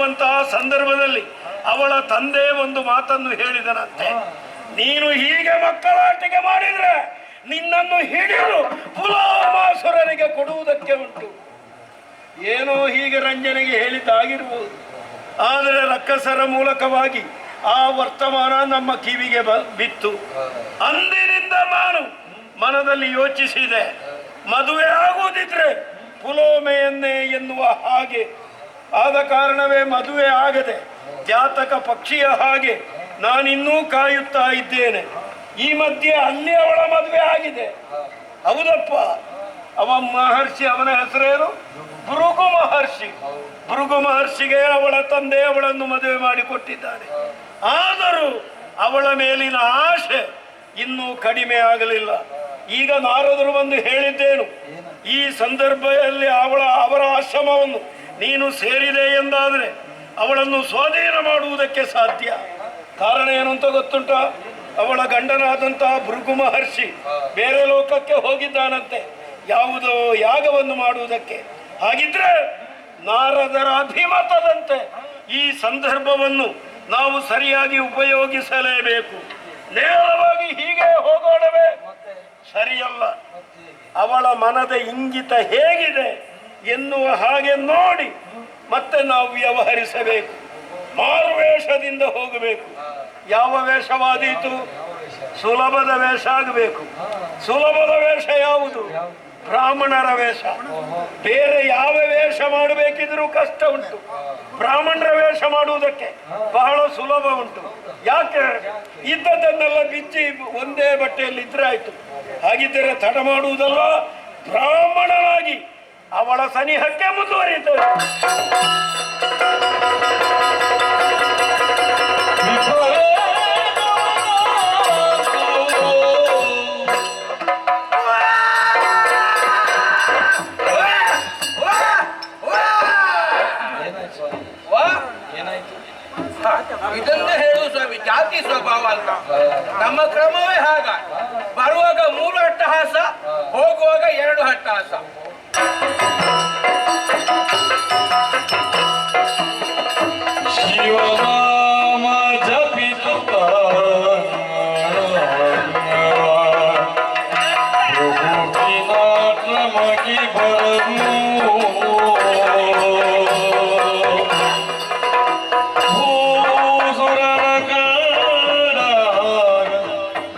ಅಂತಹ ಸಂದರ್ಭದಲ್ಲಿ ಅವಳ ತಂದೆ ಒಂದು ಮಾತನ್ನು ಹೇಳಿದನಂತೆ, ನೀನು ಹೀಗೆ ಮಕ್ಕಳಾಟಿಕೆ ಮಾಡಿದ್ರೆ ನಿನ್ನನ್ನು ಹಿಡಿದು ಪುಲಾಮಾಸುರನಿಗೆ ಕೊಡುವುದಕ್ಕೆ ಉಂಟು. ಏನೋ ಹೀಗೆ ರಂಜನೆಗೆ ಹೇಳಿದ್ದಾಗಿರ್ಬೋದು, ಆದರೆ ರಕ್ಕಸರ ಮೂಲಕವಾಗಿ ಆ ವರ್ತಮಾನ ನಮ್ಮ ಕಿವಿಗೆ ಬಿತ್ತು. ಅಂದಿನಿಂದ ನಾನು ಮನದಲ್ಲಿ ಯೋಚಿಸಿದೆ, ಮದುವೆ ಆಗುವುದಿದ್ರೆ ಪುಲೋಮೆಯನ್ನೇ ಎನ್ನುವ ಹಾಗೆ. ಆದ ಕಾರಣವೇ ಮದುವೆ ಆಗದೆ ಜಾತಕ ಪಕ್ಷಿಯ ಹಾಗೆ ನಾನಿನ್ನೂ ಕಾಯುತ್ತಾ ಇದ್ದೇನೆ. ಈ ಮಧ್ಯೆ ಅಲ್ಲಿ ಅವಳ ಮದುವೆ ಆಗಿದೆ. ಹೌದಪ್ಪ, ಅವ ಮಹರ್ಷಿ, ಅವನ ಹೆಸರೇನು? ಭೃಗು ಮಹರ್ಷಿ. ಭೃಗು ಮಹರ್ಷಿಗೆ ಅವಳ ತಂದೆ ಅವಳನ್ನು ಮದುವೆ ಮಾಡಿಕೊಟ್ಟಿದ್ದಾನೆ. ಆದರೂ ಅವಳ ಮೇಲಿನ ಆಶೆ ಇನ್ನೂ ಕಡಿಮೆ ಆಗಲಿಲ್ಲ. ಈಗ ನಾರದರು ಬಂದು ಹೇಳಿದ್ದೇನು, ಈ ಸಂದರ್ಭದಲ್ಲಿ ಅವರ ಆಶ್ರಮವನ್ನು ನೀನು ಸೇರಿದೆ ಎಂದಾದರೆ ಅವಳನ್ನು ಸ್ವಾಧೀನ ಮಾಡುವುದಕ್ಕೆ ಸಾಧ್ಯ. ಕಾರಣ ಏನು ಅಂತ ಗೊತ್ತುಂಟ? ಅವಳ ಗಂಡನಾದಂತಹ ಭೃಗು ಮಹರ್ಷಿ ಬೇರೆ ಲೋಕಕ್ಕೆ ಹೋಗಿದ್ದಾನಂತೆ, ಯಾವುದೋ ಯಾಗವನ್ನು ಮಾಡುವುದಕ್ಕೆ. ಹಾಗಿದ್ರೆ ನಾರದರ ಅಭಿಮತದಂತೆ ಈ ಸಂದರ್ಭವನ್ನು ನಾವು ಸರಿಯಾಗಿ ಉಪಯೋಗಿಸಲೇಬೇಕು. ನೇರವಾಗಿ ಹೀಗೆ ಹೋಗೋಣವೇ ಸರಿಯಲ್ಲ. ಅವಳ ಮನದ ಇಂಗಿತ ಹೇಗಿದೆ ಎನ್ನುವ ಹಾಗೆ ನೋಡಿ ಮತ್ತೆ ನಾವು ವ್ಯವಹರಿಸಬೇಕು. ಮಾರುವೇಷದಿಂದ ಹೋಗಬೇಕು. ಯಾವ ವೇಷವಾದೀತು? ಸುಲಭದ ವೇಷ ಆಗಬೇಕು. ಸುಲಭದ ವೇಷ ಯಾವುದು? ಬ್ರಾಹ್ಮಣರ ವೇಷ. ಬೇರೆ ಯಾವ ವೇಷ ಮಾಡಬೇಕಿದ್ರೂ ಕಷ್ಟ ಉಂಟು, ಬ್ರಾಹ್ಮಣರ ವೇಷ ಮಾಡುವುದಕ್ಕೆ ಬಹಳ ಸುಲಭ ಉಂಟು. ಯಾಕೆ? ಇದ್ದದನ್ನೆಲ್ಲ ಬಿಚ್ಚಿ ಒಂದೇ ಬಟ್ಟೆಯಲ್ಲಿ ಇದ್ರೆ ಆಯ್ತು. ಹಾಗಿದ್ದರೆ ತಡ ಮಾಡುವುದಲ್ಲ, ಬ್ರಾಹ್ಮಣನಾಗಿ ಅವಳ ಸನಿಹಕ್ಕೆ ಮುಂದುವರಿಯುತ್ತದೆ. ಇದನ್ನ ಹೇಳು ಸ್ವಾಮಿ, ಜಾತಿ ಸ್ವಭಾವ ಅಂತ. ನಮ್ಮ ಕ್ರಮವೇ ಹಾಗ. ಬರುವಾಗ 3 ಅಟ್ಟಹಾಸ, ಹೋಗುವಾಗ 2 ಅಟ್ಟಹಾಸ. ಶಿವನಾಮ ಜಪಿಸುತ್ತ ನಮಗೆ ಬರನು ಭೂಸುರರ ಕಾಡ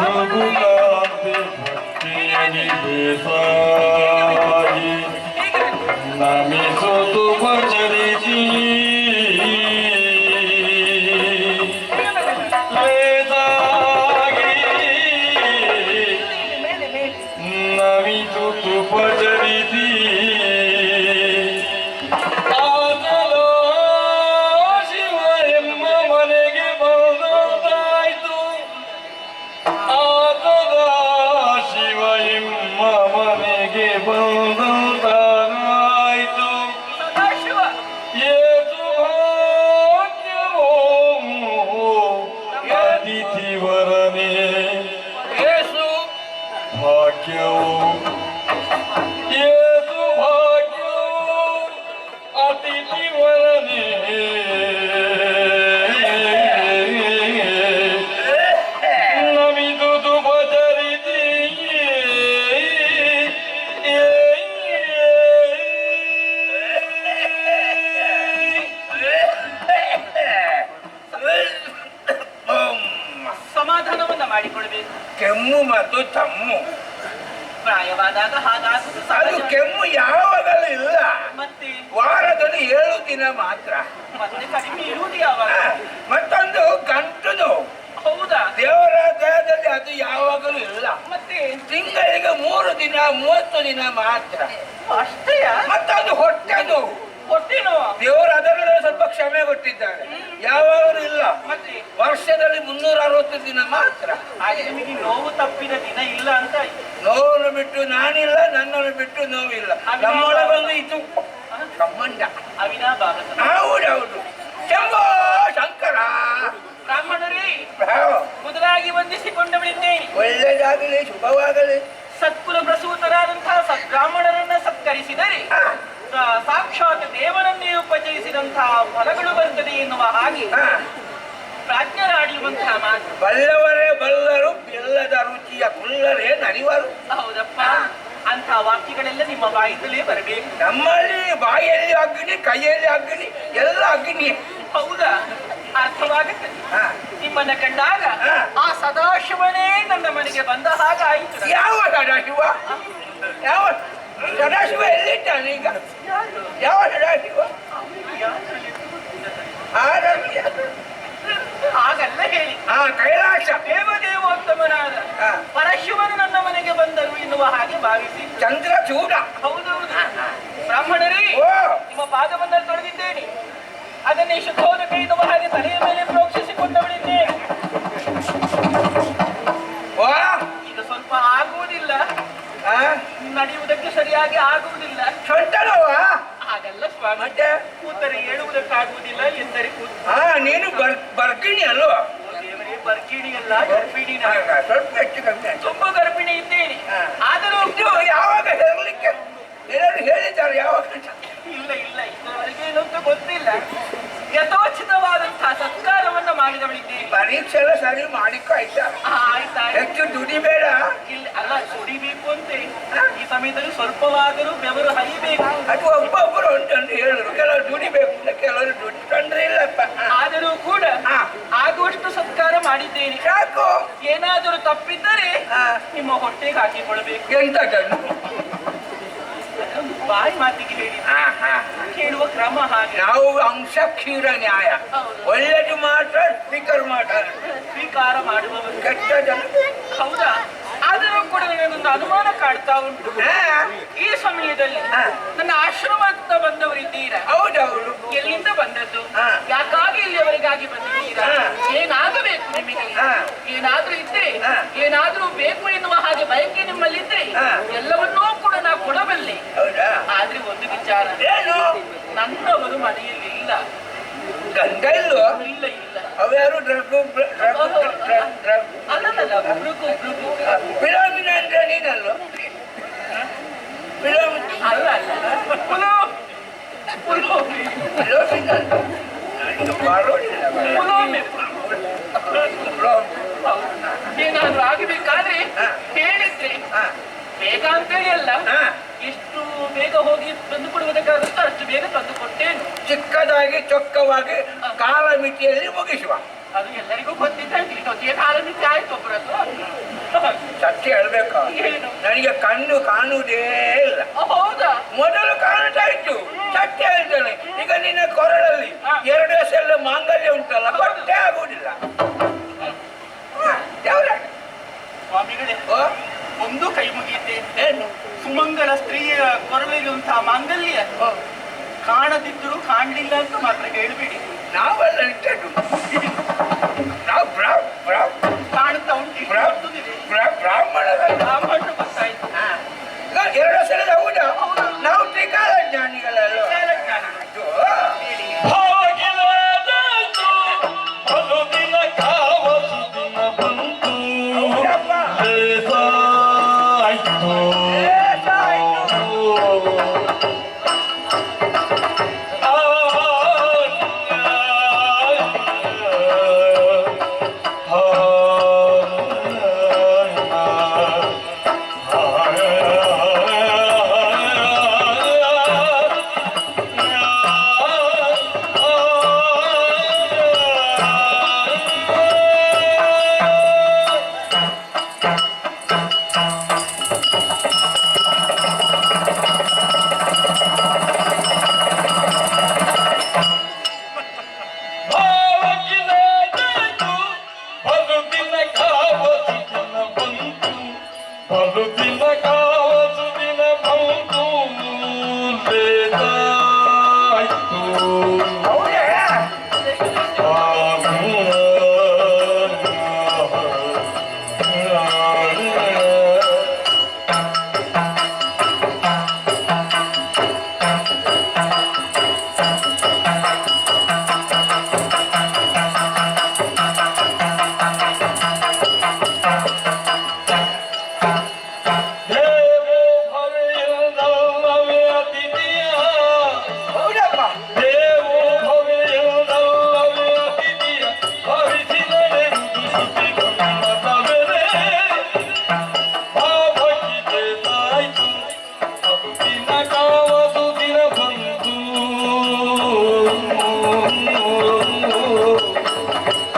ರಘುನಾಥಿ ಭಕ್ತಿಯನಿ ಬೇಸಾಯಿ ನಮಿಸುತ್ತು ಭಜರಿಸಿ ಭಜರಿಸಿ ಆತನ ಶಿವ ಎಂಬ ಮನೆಗೆ ಬಂದಾಯ್ತು. ಆತನ ಶಿವ ಎಂಬ ಮನೆಗೆ ಬಂದಾಯ್ತು. ಏತು ಭಾಗ್ಯವೋ ಅತಿಥಿವರನೇ, ಏಸು ಭಾಗ್ಯವೋ ಏಸು ಭಾಗ್ಯವೋ ಅತಿಥಿವರನೇ. ನಮಿದುದು ಭಜರಿಸಿ ಸಮಾಧಾನವನ್ನ ಮಾಡಿಕೊಳ್ಬೇಕು. ಕೆಮ್ಮು ಮತ್ತು ತಮ್ಮು. ಪ್ರಾಯವಾದಾಗ ಹಾಗಾಗುವುದು ಅದು ಸಹಜ. ಕೆಮ್ಮು ಯಾವಾಗಲೂ ಇಲ್ಲ, ಮತ್ತೆ ವಾರದಲ್ಲಿ 7 ದಿನ ಮಾತ್ರ. ಮತ್ತೆ ಕಡಿಮೆ ಇರುವುದು ಯಾವಾಗ? ಮತ್ತೊಂದು ಗಂಟು ನೋವು. ಹೌದಾ? ದೇವರ ದೇಹದಲ್ಲಿ ಅದು ಯಾವಾಗಲೂ ಇಲ್ಲ. ಮತ್ತೆ ತಿಂಗಳಿಗೆ 3 ದಿನ 30 ದಿನ ಮಾತ್ರ. ಅಷ್ಟೇಯಾ? ಮತ್ತೊಂದು ಹೊಟ್ಟೆ ನೋವು. ಹೊಟ್ಟೆ ನೋವಾ? ದೇವರು ಅದರಲ್ಲೇ ಸ್ವಲ್ಪ ಕ್ಷಮೆ ಕೊಟ್ಟಿದ್ದಾರೆ, ಯಾವಾಗಲೂ ಇಲ್ಲ. ಮತ್ತೆ ವರ್ಷದಲ್ಲಿ 360 ದಿನ ಮಾತ್ರ. ಹಾಗೆ ನಿಮಗೆ ನೋವು ತಪ್ಪಿದ ದಿನ ಇಲ್ಲ ಅಂತ ಆಯ್ತು. ನೋವನ್ನು ಬಿಟ್ಟು ನಾನಿಲ್ಲ, ನನ್ನನ್ನು ಬಿಟ್ಟು ನೋವಿಲ್ಲ. ನಮ್ಮೊಳಗೊಂದು ಇದು ಸಂಬಂಧ. ಅವಿನಾಭಾವ. ಹೌದೌದು. ಶಂಭೋ ಶಂಕರ. ಬ್ರಾಹ್ಮಣರೇ, ಬ್ರಾವ. ಮೊದಲಾಗಿ ವಂದಿಸಿಕೊಂಡವಳಿದ್ದೇನೆ. ಒಳ್ಳೆಯದಾಗಲಿ, ಶುಭವಾಗಲಿ. ಸತ್ಕುಲ ಪ್ರಸೂತರಾದಂತಹ ಸದ್ಬ್ರಾಹ್ಮಣರನ್ನ ಸತ್ಕರಿಸಿದರೆ ಸಾಕ್ಷಾತ್ ದೇವರನ್ನೇ ಉಪಚರಿಸಿದಂತಹ ಫಲಗಳು ಬರ್ತವೆ. ಎನ್ನುವ ಹಾಗೆ ಹಾ. ಪ್ರಾಜ್ಞರಾಡಿರುವಂತಹ ಮಾತು. ಬಲ್ಲವರೇ ಬಲ್ಲರು ಬೆಲ್ಲದ ರುಚಿಯ ಕುಲ್ಲರೇ ನರಿವರು. ಹೌದಪ್ಪ, ಅಂತ ವಾಕ್ಯಗಳೆಲ್ಲ ನಿಮ್ಮ ಬಾಯಿಂದಲೇ ಬರಬೇಕು. ನಮ್ಮಲ್ಲಿ ಬಾಯಲ್ಲಿ ಅಗ್ನಿ, ಕೈಯಲ್ಲಿ ಅಗ್ನಿ, ಎಲ್ಲ ಅಗ್ನಿ. ಹೌದಾ? ಅರ್ಥವಾಗುತ್ತೆ. ಹಾ. ನಿಮ್ಮನ್ನ ಕಂಡಾಗ ಹಾ. ಆ ಸದಾಶಿವನೇ ನನ್ನ ಮನೆಗೆ ಬಂದ ಹಾಗಾಯಿತು. ಯಾವ ಸದಾಶಿವ? ಯಾವ ಸದಾಶಿವ ಎಲ್ಲಿದ್ದಾನೆ ಈಗ? ಯಾವ ಸದಾಶಿವ? ಆರೋಗ್ಯ. ಹಾಗಲ್ಲ ಹೇಳಿ. ಹಾ, ಕೈಲಾಸ. ದೇವದೇವೋತ್ತಮನಾದ ಹಾ. ಪರಶಿವನು ನನ್ನ ಮನೆಗೆ ಬಂದರು ಎನ್ನುವ ಹಾಗೆ ಭಾವಿಸಿ ಚಂದ್ರಚೂಡ. ಹೌದೌದು. ಬ್ರಾಹ್ಮಣರೇ, ಓ. ನಿಮ್ಮ ಪಾದವನ್ನು ತೊಳೆದಿದ್ದೇನೆ. ಅದನ್ನೇ ಶುದ್ಧೋದಕ ಎನ್ನುವ ಹಾಗೆ ತಲೆಯ ಮೇಲೆ ಪ್ರೋಕ್ಷಿಸಿಕೊಂಡವಳಿದ್ದೇನೆ. ಓ. ಈಗ ಸ್ವಲ್ಪ ಆಗುವುದಿಲ್ಲ, ಹಾ. ನಡೆಯುವುದಕ್ಕೆ ಸರಿಯಾಗಿ ಆಗುವುದಿಲ್ಲ. ಸೊಂಟಲವ? ಹಾಗಲ್ಲ ಸ್ವಾಮಿ, ಮತ್ತೆ? ಕೂತರೆ ಏಳುವುದಕ್ಕಾಗುವುದಿಲ್ಲ, ಎಂದರೆ ಹಾ, ನೀನು ಬರ್ಗಿಣಿ ಅಲ್ವಾ? ದೇವರೇ, ಬರ್ಕಿಣಿ ಅಲ್ಲ, ಗರ್ಭಿಣಿ ನಾನು. ಸ್ವಲ್ಪ ಹೆಚ್ಚು ಕಮ್ಮಿ ಆಯ್ತು. ತುಂಬಾ ಗರ್ಭಿಣಿ ಇದ್ದೇನೆ. ಹಾ. ಆದರೂ ಇದು ಯಾವಾಗ ಹೇಳಲಿಕ್ಕೆ ಎಲ್ಲರೂ ಹೇಳಿದ್ದಾರೆ? ಯಾವಾಗ? ಇಲ್ಲ ಇಲ್ಲ, ಇದುವರೆಗೆ ಏನಂತ ಗೊತ್ತಿಲ್ಲ. ಯಥೋಚಿತವಾದಂತಹ ಸತ್ಕಾರವನ್ನ ಮಾಡಿದವಳಿದ್ದೇನೆ. ಪರೀಕ್ಷೆ ಎಲ್ಲ ಸರಿ ಮಾಡಿಕೊ ಆಯ್ತಾ? ಆಯ್ತಾಯ್ತು. ಹೆಚ್ಚು ದುಡಿಬೇಡ. ಇಲ್ಲ ಅಲ್ಲ, ಸುಡಿಬೇಕು ಅಂತೆ. ಈ ಸಮಯದಲ್ಲಿ ಸ್ವಲ್ಪವಾದರೂ ಬೆವರು ಹರಿಬೇಕು. ಅದು ಒಬ್ಬೊಬ್ಬರು ಉಂಟು ಹೇಳಿದ್ರು. ಕೆಲವರು ದುಡಿಬೇಕು, ಕೆಲವರು ದುಡ್ಡು ತಂದ್ರೆ ಇಲ್ಲಪ್ಪ. ಆದರೂ ಕೂಡ ಹಾ. ಆಗುವಷ್ಟು ಸತ್ಕಾರ ಮಾಡಿದ್ದೇನೆ. ಸಾಕು. ಏನಾದರೂ ತಪ್ಪಿದ್ದರೆ ಹಾ. ನಿಮ್ಮ ಹೊಟ್ಟೆಗೆ ಹಾಕಿಕೊಳ್ಬೇಕು. ಎಂತ ಗಂಡು? ಅದೊಂದು ಬಾಯಿ ಮಾತಿಗೆ ಹೇಳಿ ಹಾ, ಹಾ. ಹೇಳುವ ಕ್ರಮ ಹಾಗೆ. ನಾವು ಅಂಶ ಕ್ಷೀರ ನ್ಯಾಯ. ಹೌದು. ಒಳ್ಳೆದು ಮಾತ್ರ ಸ್ವೀಕಾರ ಮಾಡ್ತಾರೆ, ಸ್ವೀಕಾರ ಮಾಡುವವರು. ಕೆಟ್ಟದನ್ನು. ಹೌದಾ? ಆದರೂ ಕೂಡ ನನಗೊಂದು ಅನುಮಾನ ಕಾಡ್ತಾ ಉಂಟು. ಹಾ. ಈ ಸಮಯದಲ್ಲಿ ಹಾ. ನನ್ನ ಆಶ್ರಮದಿಂದ ಬಂದವರಿದ್ದೀರಾ? ಹೌದೌದು. ಎಲ್ಲಿಂದ ಬಂದದ್ದು? ಹಾ. ಯಾಕಾಗಿ ಇಲ್ಲಿಯವರೆಗಾಗಿ ಬಂದಿದ್ದೀರಾ? ಹಾ. ಏನಾಗಬೇಕು ನಿಮಗೆ? ಹಾ. ಏನಾದ್ರೂ ಇದ್ರೆ, ಹಾ. ಏನಾದ್ರೂ ಬೇಕು ಎನ್ನುವ ಹಾಗೆ ಬಯಕೆ ನಿಮ್ಮಲ್ಲಿದ್ರೆ ಹಾ. ಎಲ್ಲವನ್ನೂ ಕೂಡ ನಾವು ಕೊಡಬಲ್ಲೆ. ಹೌದಾ? ಆದ್ರೆ ಒಂದು ವಿಚಾರ, ಏನು? ನನ್ನವರು ಮನೆಯಲ್ಲಿ ಇಲ್ಲ. ಗಂಡ ಇಲ್ವೋ? ಇಲ್ಲ ಇಲ್ಲ. ಅವ್ಯಾರು ಡ್ರಗ್ಗು ಅಲ್ಲಲ್ಲ, ಒಬ್ರಿಗೂ ಫಿಲೋಮಿನ ಅಂದ್ರೆ ನೀನಲ್ವ? ಫಿಲೋಮಿನ ಅಲ್ಲ ಅಲ್ಲ, ಫಿಲೋಮಿನ ಬರೋದಿಲ್ಲ. ಪುಲೋಮೆ. ಏನಾದ್ರೂ ಆಗಬೇಕಾದ್ರೆ ಹಾ. ಹೇಳಿದ್ರೆ ಹಾ. ಬೇಗ ಅಂತೇಳಿ ಅಲ್ಲ, ಹಾ. ಎಷ್ಟು ಬೇಗ ಹೋಗಿ ತಂದು ಕೊಡುವುದಕ್ಕಾಗುತ್ತೋ ಅಷ್ಟು ಬೇಗ ತಂದು ಕೊಟ್ಟೇನು. ಚಿಕ್ಕದಾಗಿ ಚೊಕ್ಕವಾಗಿ ಕಾಲಮಿತಿಯಲ್ಲಿ ಮುಗಿಸುವ. ಅದು ಎಲ್ಲರಿಗೂ ಗೊತ್ತಿದ್ದಂತೆ. ಜೊತೆಗೆ ಕಾಲಮಿತಿ ಆಯ್ತು ಒಬ್ಬರದ್ದು. ಸತ್ಯ ಹೇಳ್ಬೇಕು, ಏನು? ನನಗೆ ಕಣ್ಣು ಕಾಣುವುದೇ ಇಲ್ಲ. ಹೌದಾ? ಮೊದಲು ಕಾಣ್ತಾ ಇತ್ತು, ಸತ್ಯ ಹೇಳ್ತಾನೆ. ಈಗ ನಿನ್ನ ಕೊರಳಲ್ಲಿ 2 ಸೆಲ್ಲ ಮಾಂಗಲ್ಯ ಉಂಟಲ್ಲ, ಬಟ್ಟೆ ಆಗುವುದಿಲ್ಲ. ಸ್ವಾಮಿಗಳೇ, ಓ, ಒಂದು ಕೈ ಮುಗಿಯುತ್ತೆ. ಏನು? ಸುಮಂಗಲ ಸ್ತ್ರೀಯ ಕೊರಳಿರುವಂತಹ ಮಾಂಗಲ್ಯ ಓ, ಕಾಣದಿದ್ದರೂ ಕಾಣಲಿಲ್ಲ ಅಂತ ಮಾತ್ರ ಹೇಳಬೇಡಿ. ನಾವೆಲ್ಲ ಇಟ್ಟದ್ದು ನಾವು ಕಾಣುತ್ತಾ ಉಂಟು. ಬ್ರಾಹ್ಮಣರಲ್ಲ. ಬ್ರಾಹ್ಮಣ ಗೊತ್ತಾಯ್ತು. ಈಗ 2 ಸಲದ ಹೌದಾ? ನಾವು ತ್ರಿಕಾಲಜ್ಞಾನಿಗಳಲ್ಲ. ಕಾಲಜ್ಞಾನಿಗಳು. ಹೇಳಿ. ಹೋಗಿಲ್ಲದೆಂದು ಬಲು ದಿನ ಕಾವಲು ದಿನ ಬಂತು. ಹೌದಪ್ಪ. ಬೇಸಾಯ್ತು.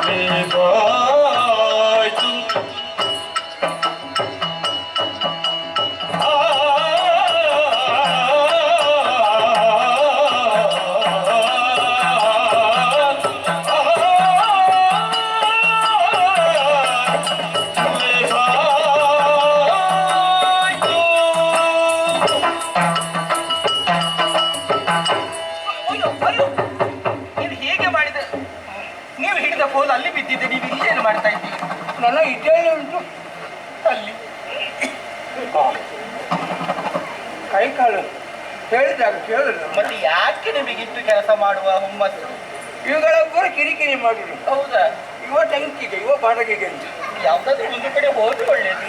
ಬೇಗಾಯ್ತು. ಅಯ್ಯೋ ಅಯ್ಯೋ, ನೀವು ಹೀಗೆ ಮಾಡಿದ್ರೆ ನೀವು ಹಿಡಿದ ಕೋಲು ಅಲ್ಲಿ ಬಿದ್ದಿದೆ, ನೀವು ಇಲ್ಲೇನು ಮಾಡ್ತಾ ಇದ್ದೀರಿ? ನನ್ನ ಇದ್ದೇನೆ ಉಂಟು ಅಲ್ಲಿ. ಕೈ ಕಾಲು ಹೇಳಿದಾಗ ಕೇಳಿಲ್ಲ. ಮತ್ತೆ ಯಾಕೆ ನಿಮಗಿತ್ತು ಕೆಲಸ ಮಾಡುವ ಹುಮ್ಮಸ್ಸು? ಇವುಗಳೊಬ್ಬರು ಕಿರಿಕಿರಿ ಮಾಡುದು. ಹೌದಾ? ಇವ ಟಂಕಿಗೆ, ಇವ ಬಾಡಗೆಗೆ ಅಂತ. ಯಾವ್ದಾದ್ರು ಒಂದು ಕಡೆ ಹೋದ್ರೆ ಒಳ್ಳೇದು.